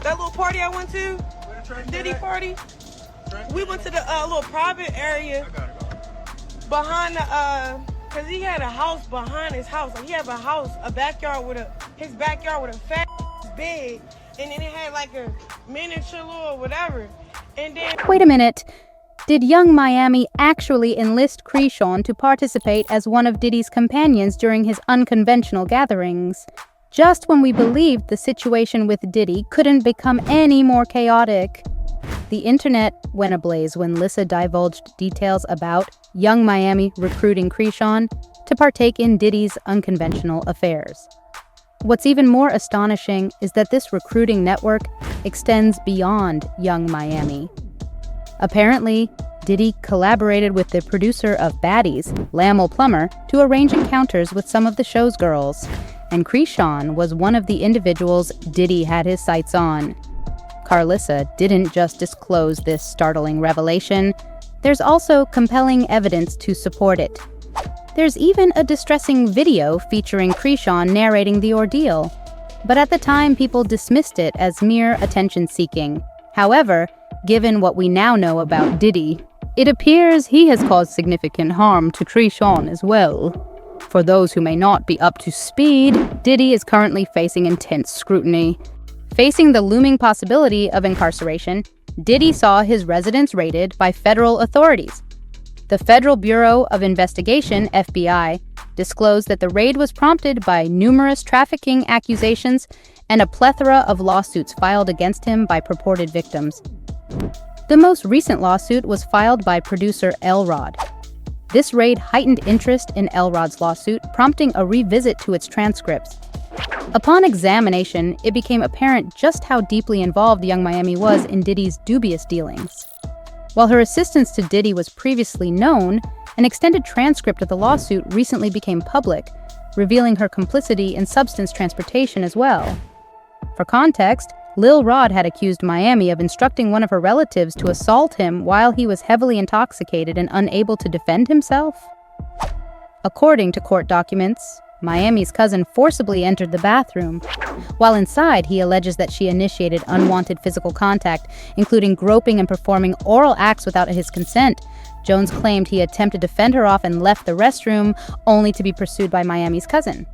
that little party I went to, Diddy party. We went to the little private area behind the cause he had a house behind his house. Like he had a backyard with his backyard with a fat bed, and then it had like a miniature little whatever. And then wait a minute. Did young Miami actually enlist Chrisean to participate as one of Diddy's companions during his unconventional gatherings? Just when we believed the situation with Diddy couldn't become any more chaotic. The internet went ablaze when Lissa divulged details about young Miami recruiting Chrisean to partake in Diddy's unconventional affairs. What's even more astonishing is that this recruiting network extends beyond young Miami. Apparently, Diddy collaborated with the producer of Baddies, Laml Plumber, to arrange encounters with some of the show's girls, and Chrisean was one of the individuals Diddy had his sights on. Lissa didn't just disclose this startling revelation. There's also compelling evidence to support it. There's even a distressing video featuring Chrisean narrating the ordeal. But at the time, people dismissed it as mere attention-seeking. However, given what we now know about Diddy, it appears he has caused significant harm to Chrisean as well. For those who may not be up to speed, Diddy is currently facing intense scrutiny. Facing the looming possibility of incarceration, Diddy saw his residence raided by federal authorities. The Federal Bureau of Investigation, FBI, disclosed that the raid was prompted by numerous trafficking accusations and a plethora of lawsuits filed against him by purported victims. The most recent lawsuit was filed by producer Elrod. This raid heightened interest in Elrod's lawsuit, prompting a revisit to its transcripts. Upon examination, it became apparent just how deeply involved young Miami was in Diddy's dubious dealings. While her assistance to Diddy was previously known, an extended transcript of the lawsuit recently became public, revealing her complicity in substance transportation as well. For context, Lil Rod had accused Miami of instructing one of her relatives to assault him while he was heavily intoxicated and unable to defend himself. According to court documents, Miami's cousin forcibly entered the bathroom. While inside, he alleges that she initiated unwanted physical contact, including groping and performing oral acts without his consent. Jones claimed he attempted to fend her off and left the restroom, only to be pursued by Miami's cousin.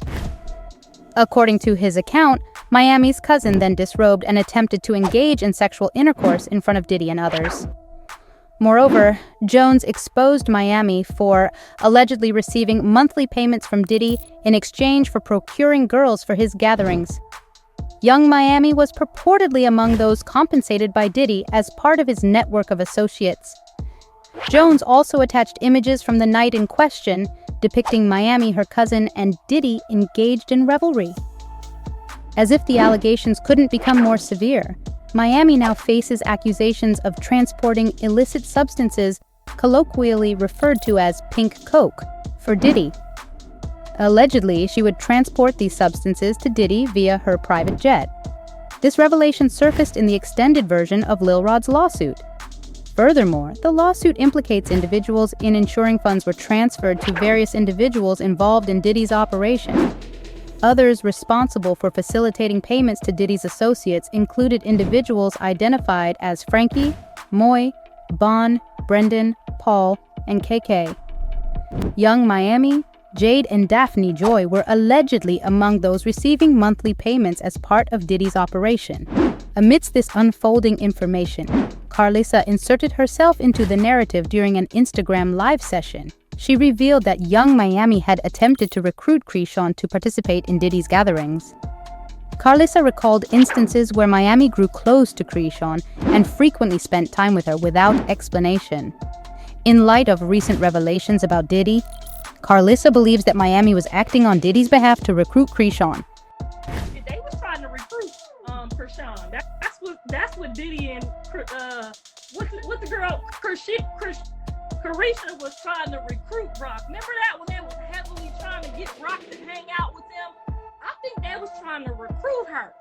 According to his account, Miami's cousin then disrobed and attempted to engage in sexual intercourse in front of Diddy and others. Moreover, Jones exposed Miami for allegedly receiving monthly payments from Diddy in exchange for procuring girls for his gatherings. Young Miami was purportedly among those compensated by Diddy as part of his network of associates. Jones also attached images from the night in question, depicting Miami, her cousin, and Diddy engaged in revelry. As if the allegations couldn't become more severe, Miami now faces accusations of transporting illicit substances, colloquially referred to as pink coke, for Diddy. Allegedly, she would transport these substances to Diddy via her private jet. This revelation surfaced in the extended version of Lil Rod's lawsuit. Furthermore, the lawsuit implicates individuals in ensuring funds were transferred to various individuals involved in Diddy's operation. Others responsible for facilitating payments to Diddy's associates included individuals identified as Frankie, Moy, Bon, Brendan, Paul, and KK. Young Miami, Jade, and Daphne Joy were allegedly among those receiving monthly payments as part of Diddy's operation. Amidst this unfolding information, Lissa inserted herself into the narrative during an Instagram live session. She revealed that young Miami had attempted to recruit Chrisean to participate in Diddy's gatherings. Lissa recalled instances where Miami grew close to Chrisean and frequently spent time with her without explanation. In light of recent revelations about Diddy, Lissa believes that Miami was acting on Diddy's behalf to recruit Chrisean. They was trying to recruit Chrisean. That's what Diddy and what the girl Chrisean was trying to recruit Rock. Remember that when they was heavily trying to get Rock to hang out with them? I think they was trying to recruit her.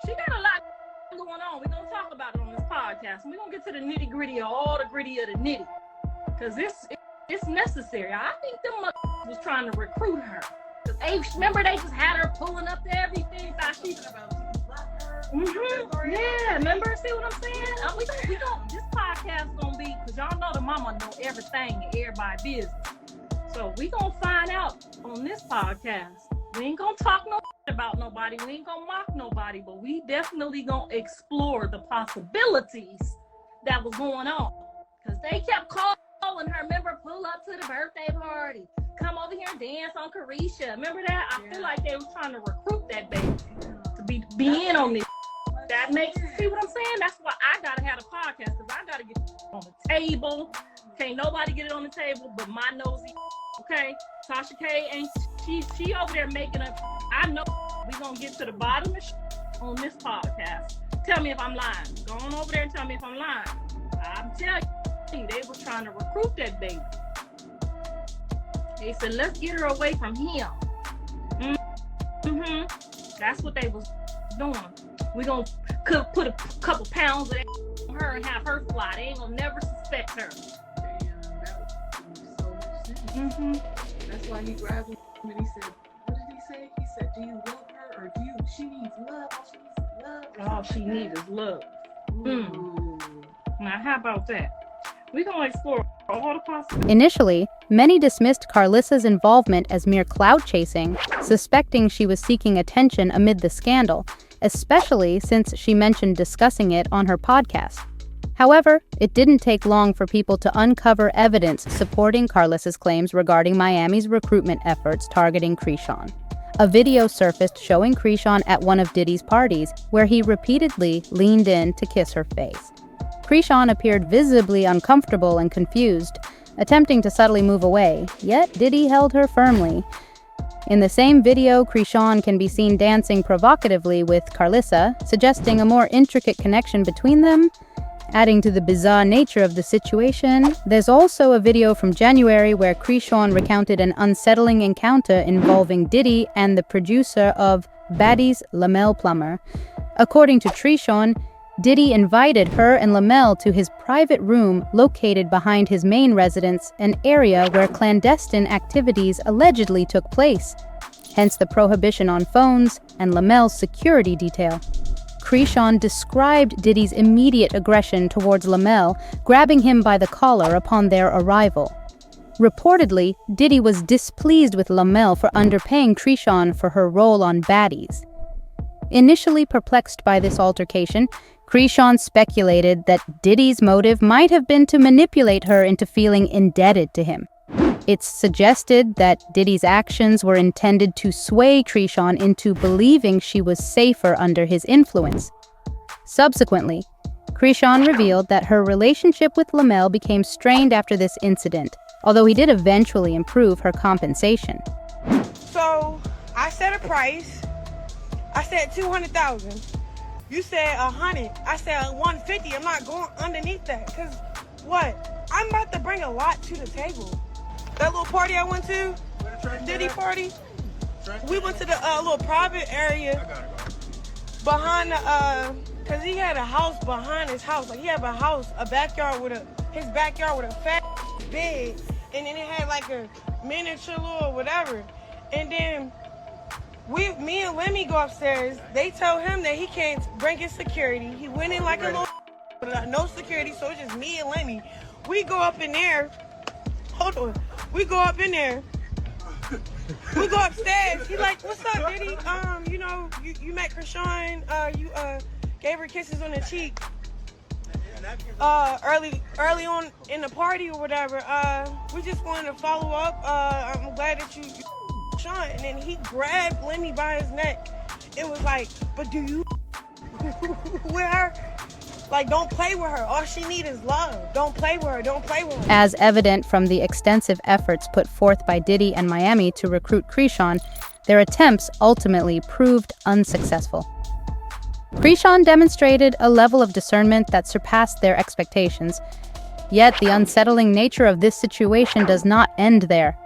She got a lot going on. We're gonna talk about it on this podcast. We're gonna get to the nitty gritty of all the gritty of the nitty. Cause it's necessary. I think them was trying to recruit her. Cause remember they just had her pulling up to everything. Yeah. Yeah, remember? See what I'm saying? We don't, this podcast gonna be, because y'all know the mama know everything and everybody's business. So we gonna find out on this podcast. We ain't gonna talk no about nobody. We ain't gonna mock nobody, but we definitely gonna explore the possibilities that was going on. Because they kept calling her, remember, pull up to the birthday party. Come over here and dance on Chrisean. Remember that? I feel like they was trying to recruit that baby to be in on this. That makes, see what I'm saying? That's why I gotta have a podcast, because I gotta get on the table. Can't nobody get it on the table but my nosy. Okay, Tasha K ain't she over there making a. I know we gonna get to the bottom of on this podcast. Tell me if I'm lying. Go on over there and tell me if I'm lying. I'm telling you, they were trying to recruit that baby. They said, let's get her away from him. That's what they was doing. We gonna put a couple pounds of that on her and have her fly. They ain't gonna never suspect her. That's why he grabbed him and he said, what did he say? He said, do you love her or do you? She needs love. All she needs is love. All she needs is love. Now, how about that? We're going to explore all the possibilities. Initially, many dismissed Carlissa's involvement as mere clout chasing, suspecting she was seeking attention amid the scandal, especially since she mentioned discussing it on her podcast. However, it didn't take long for people to uncover evidence supporting Carlissa's claims regarding Miami's recruitment efforts targeting Chrisean. A video surfaced showing Chrisean at one of Diddy's parties, where he repeatedly leaned in to kiss her face. Chrisean appeared visibly uncomfortable and confused, attempting to subtly move away, yet Diddy held her firmly. In the same video, Chrisean can be seen dancing provocatively with Carlissa, suggesting a more intricate connection between them. Adding to the bizarre nature of the situation, there's also a video from January where Chrisean recounted an unsettling encounter involving Diddy and the producer of Baddies, Laml Plumber. According to Chrisean, Diddy invited her and Laml to his private room located behind his main residence, an area where clandestine activities allegedly took place, hence the prohibition on phones and Lamel's security detail. Chrisean described Diddy's immediate aggression towards Laml, grabbing him by the collar upon their arrival. Reportedly, Diddy was displeased with Laml for underpaying Chrisean for her role on Baddies. Initially perplexed by this altercation, Chrisean speculated that Diddy's motive might have been to manipulate her into feeling indebted to him. It's suggested that Diddy's actions were intended to sway Chrisean into believing she was safer under his influence. Subsequently, Chrisean revealed that her relationship with Laml became strained after this incident, although he did eventually improve her compensation. So, I set a price. I said $200,000. You said $100. I said $150. I'm not going underneath that, because what? I'm about to bring a lot to the table. That little party I went to, Diddy party, we went to the little private area behind the, cause he had a house behind his house. Like he had a backyard with his backyard with a fat bed, and then it had like a miniature little whatever. And then me and Lemmy go upstairs. They tell him that he can't bring his security. He went in like a little, but no security, so it's just me and Lemmy. We go up in there. Hold on. We go up in there. We go upstairs. He like, what's up, Diddy? You met Chrisean. You gave her kisses on the cheek. Early on in the party or whatever. We just wanted to follow up. I'm glad that you Chrisean. And then he grabbed Lemmy by his neck. It was like, but do you with her? Like, don't play with her. All she needs is love. Don't play with her. Don't play with her. As evident from the extensive efforts put forth by Diddy and Miami to recruit Chrisean, their attempts ultimately proved unsuccessful. Chrisean demonstrated a level of discernment that surpassed their expectations. Yet the unsettling nature of this situation does not end there.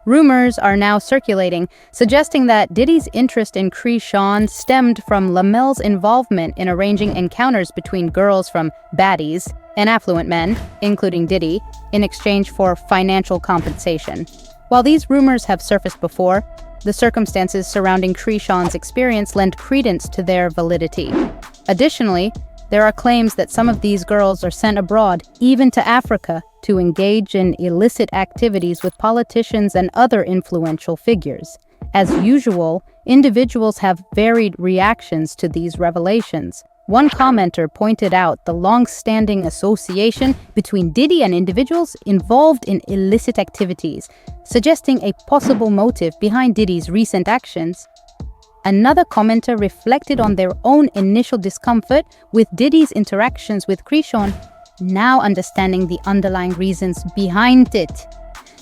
Rumors are now circulating, suggesting that Diddy's interest in Chrisean stemmed from Lamel's involvement in arranging encounters between girls from Baddies and affluent men, including Diddy, in exchange for financial compensation. While these rumors have surfaced before, the circumstances surrounding Chrisean's experience lend credence to their validity. Additionally, There are claims that some of these girls are sent abroad, even to Africa, to engage in illicit activities with politicians and other influential figures. As usual, individuals have varied reactions to these revelations. One commenter pointed out the long-standing association between Diddy and individuals involved in illicit activities, suggesting a possible motive behind Diddy's recent actions. Another commenter reflected on their own initial discomfort with Diddy's interactions with Chrisean, now understanding the underlying reasons behind it.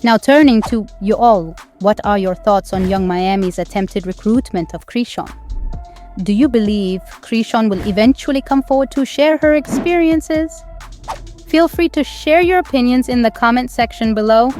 Now turning to you all, what are your thoughts on Young Miami's attempted recruitment of Chrisean? Do you believe Chrisean will eventually come forward to share her experiences? Feel free to share your opinions in the comment section below.